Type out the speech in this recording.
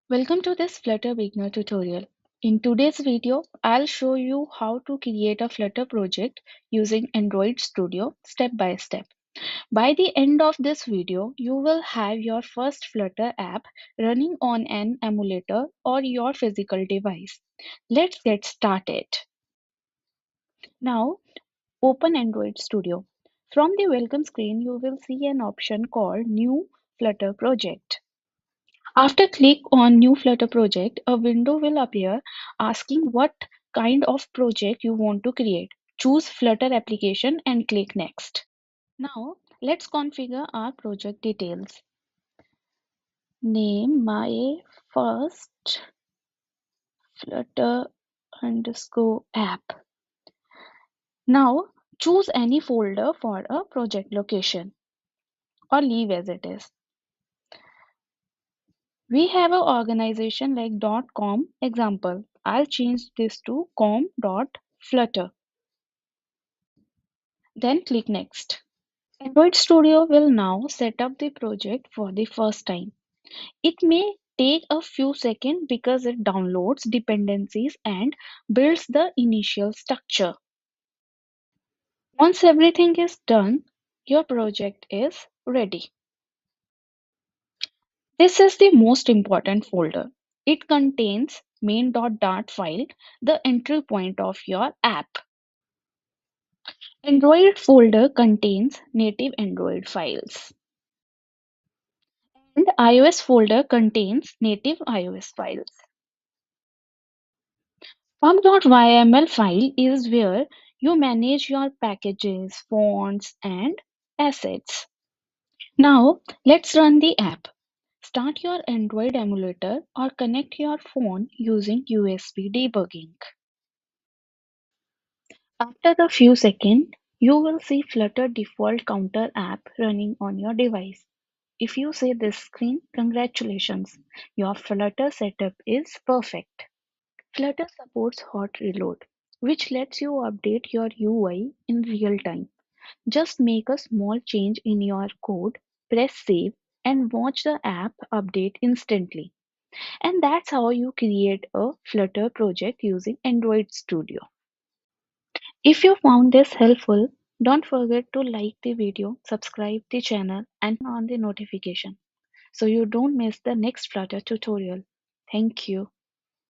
Welcome to this Flutter beginner tutorial. In today's video, I'll show you how to create a Flutter project using Android Studio step by step. By the end of this video, you will have your first Flutter app running on an emulator or your physical device. Let's get started. Now, open Android Studio. From the welcome screen, you will see an option called New Flutter Project. After click on New Flutter project, a window will appear asking what kind of project you want to create. Choose Flutter application and click Next. Now, let's configure our project details. Name my first Flutter underscore app. Now, choose any folder for a project location or leave as it is. We have an organization like .com example. I'll change this to com.flutter. Then click Next. Android Studio will now set up the project for the first time. It may take a few seconds because it downloads dependencies and builds the initial structure. Once everything is done, your project is ready. This is the most important folder. It contains main.dart file, the entry point of your app. Android folder contains native Android files. And iOS folder contains native iOS files. Pub.yml file is where you manage your packages, fonts, and assets. Now, let's run the app. Start your Android emulator or connect your phone using USB debugging. After a few seconds, you will see Flutter default counter app running on your device. If you see this screen, congratulations, your Flutter setup is perfect. Flutter supports hot reload, which lets you update your UI in real time. Just make a small change in your code, press save, and watch the app update instantly. And that's how you create a Flutter project using Android Studio. If you found this helpful, don't forget to like the video, subscribe the channel, and turn on the notification so you don't miss the next Flutter tutorial. Thank you.